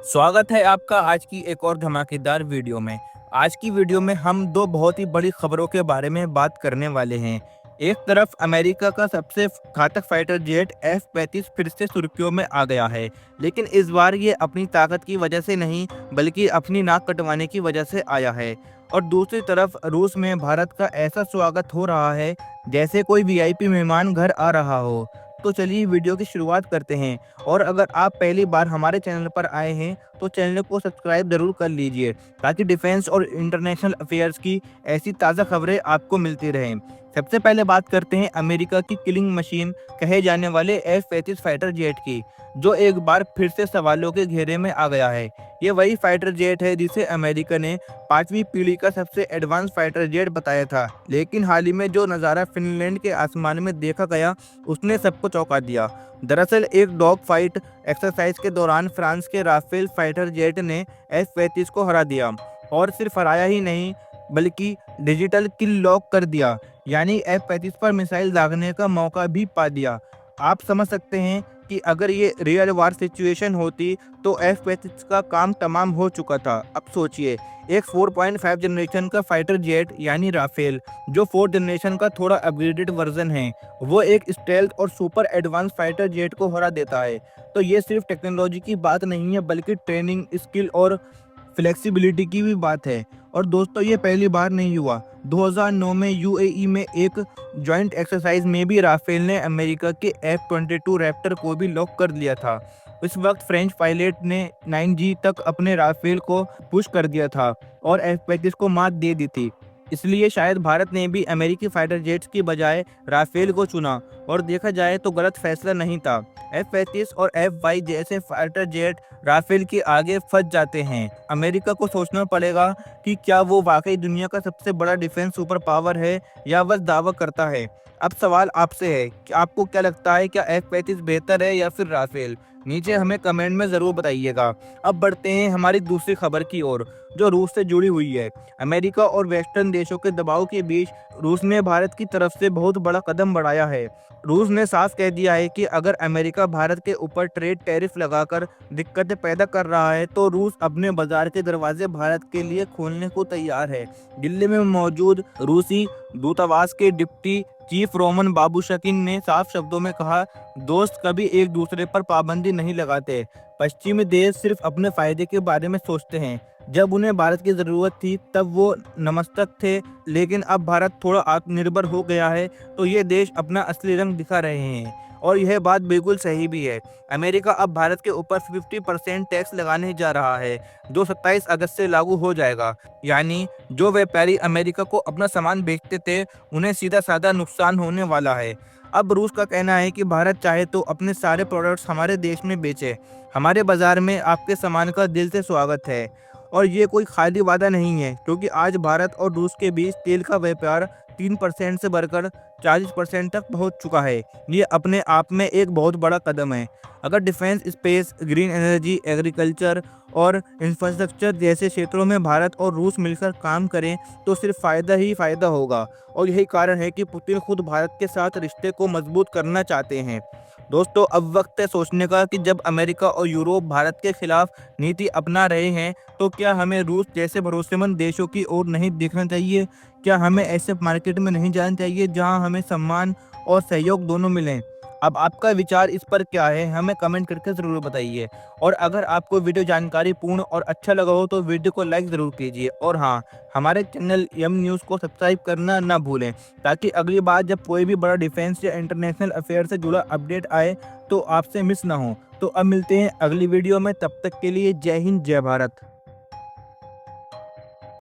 स्वागत है आपका आज की एक और धमाकेदार वीडियो में। आज की वीडियो में हम दो बहुत ही बड़ी खबरों के बारे में बात करने वाले हैं। एक तरफ अमेरिका का सबसे घातक फाइटर जेट F-35 फिर से सुर्खियों में आ गया है, लेकिन इस बार ये अपनी ताकत की वजह से नहीं बल्कि अपनी नाक कटवाने की वजह से आया है। और दूसरी तरफ रूस में भारत का ऐसा स्वागत हो रहा है जैसे कोई वीआईपी मेहमान घर आ रहा हो। तो चलिए वीडियो की शुरुआत करते हैं। और अगर आप पहली बार हमारे चैनल पर आए हैं तो चैनल को सब्सक्राइब जरूर कर लीजिए ताकि डिफेंस और इंटरनेशनल अफेयर्स की ऐसी ताज़ा खबरें आपको मिलती रहें। सबसे पहले बात करते हैं अमेरिका की किलिंग मशीन कहे जाने वाले F-35 फाइटर जेट की, जो एक बार फिर से सवालों के घेरे में आ गया है। ये वही फाइटर जेट है जिसे अमेरिका ने 5वीं पीढ़ी का सबसे एडवांस फाइटर जेट बताया था, लेकिन हाल ही में जो नज़ारा फिनलैंड के आसमान में देखा गया उसने सबको चौंका दिया। दरअसल एक डॉग फाइट एक्सरसाइज के दौरान फ्रांस के राफेल फाइटर जेट ने F-35 को हरा दिया, और सिर्फ हराया ही नहीं बल्कि डिजिटल किल लॉक कर दिया, यानी F-35 पर मिसाइल दागने का मौका भी पा दिया। आप समझ सकते हैं कि अगर ये रियल वार सिचुएशन होती तो F-35 का काम तमाम हो चुका था। अब सोचिए, एक 4.5 जनरेशन का फाइटर जेट यानी राफेल, जो 4 जनरेशन का थोड़ा अपग्रेडेड वर्जन है, वो एक स्टेल्थ और सुपर एडवांस फाइटर जेट को हरा देता है। तो ये सिर्फ टेक्नोलॉजी की बात नहीं है बल्कि ट्रेनिंग स्किल और फ्लेक्सिबिलिटी की भी बात है। और दोस्तों, ये पहली बार नहीं हुआ। 2009 में यूएई में एक जॉइंट एक्सरसाइज में भी राफेल ने अमेरिका के F-22 रैप्टर को भी लॉक कर लिया था। उस वक्त फ्रेंच पायलट ने 9G तक अपने राफेल को पुश कर दिया था और F-35 को मात दे दी थी। इसलिए शायद भारत ने भी अमेरिकी फाइटर जेट्स की बजाय राफेल को चुना, और देखा जाए तो गलत फैसला नहीं था। F-35 और F-22 जैसे फाइटर जेट राफेल के आगे फंस जाते हैं। अमेरिका को सोचना पड़ेगा कि क्या वो वाकई दुनिया का सबसे बड़ा डिफेंस सुपर पावर है या बस दावा करता है। अब सवाल आपसे है कि आपको क्या लगता है, क्या F-35 बेहतर है या फिर राफेल? नीचे हमें कमेंट में ज़रूर बताइएगा। अब बढ़ते हैं हमारी दूसरी खबर की ओर, जो रूस से जुड़ी हुई है। अमेरिका और वेस्टर्न देशों के दबाव के बीच रूस ने भारत की तरफ से बहुत बड़ा कदम बढ़ाया है। रूस ने साफ कह दिया है कि अगर अमेरिका भारत के ऊपर ट्रेड टैरिफ लगाकर दिक्कतें पैदा कर रहा है तो रूस अपने बाजार के दरवाजे भारत के लिए खोलने को तैयार है। दिल्ली में मौजूद रूसी दूतावास के डिप्टी चीफ रोमन बाबूशकिन ने साफ शब्दों में कहा, दोस्त कभी एक दूसरे पर पाबंदी नहीं लगाते। पश्चिमी देश सिर्फ अपने फायदे के बारे में सोचते हैं। जब उन्हें भारत की ज़रूरत थी तब वो नमस्तक थे, लेकिन अब भारत थोड़ा आत्मनिर्भर हो गया है तो ये देश अपना असली रंग दिखा रहे हैं। और यह बात बिल्कुल सही भी है। अमेरिका अब भारत के ऊपर 50% टैक्स लगाने जा रहा है, जो 27 अगस्त से लागू हो जाएगा। यानी जो व्यापारी अमेरिका को अपना सामान बेचते थे उन्हें सीधा साधा नुकसान होने वाला है। अब रूस का कहना है कि भारत चाहे तो अपने सारे प्रोडक्ट्स हमारे देश में बेचे। हमारे बाजार में आपके सामान का दिल से स्वागत है। और ये कोई खाली वादा नहीं है, क्योंकि आज भारत और रूस के बीच तेल का व्यापार 3% से बढ़कर 40% तक पहुंच चुका है। ये अपने आप में एक बहुत बड़ा कदम है। अगर defence, space, green energy, agriculture और इंफ्रास्ट्रक्चर जैसे क्षेत्रों में भारत और रूस मिलकर काम करें तो सिर्फ फ़ायदा ही फ़ायदा होगा। और यही कारण है कि पुतिन खुद भारत के साथ रिश्ते को मजबूत करना चाहते हैं। दोस्तों, अब वक्त है सोचने का कि जब अमेरिका और यूरोप भारत के खिलाफ नीति अपना रहे हैं तो क्या हमें रूस जैसे भरोसेमंद देशों की ओर नहीं देखना चाहिए? क्या हमें ऐसे मार्केट में नहीं जाना चाहिए जहां हमें सम्मान और सहयोग दोनों मिलें? अब आपका विचार इस पर क्या है, हमें कमेंट करके ज़रूर बताइए। और अगर आपको वीडियो जानकारी पूर्ण और अच्छा लगा हो तो वीडियो को लाइक ज़रूर कीजिए। और हाँ, हमारे चैनल एम न्यूज़ को सब्सक्राइब करना ना भूलें, ताकि अगली बार जब कोई भी बड़ा डिफेंस या इंटरनेशनल अफेयर से जुड़ा अपडेट आए तो आपसे मिस ना हो। तो अब मिलते हैं अगली वीडियो में, तब तक के लिए जय हिंद, जय भारत।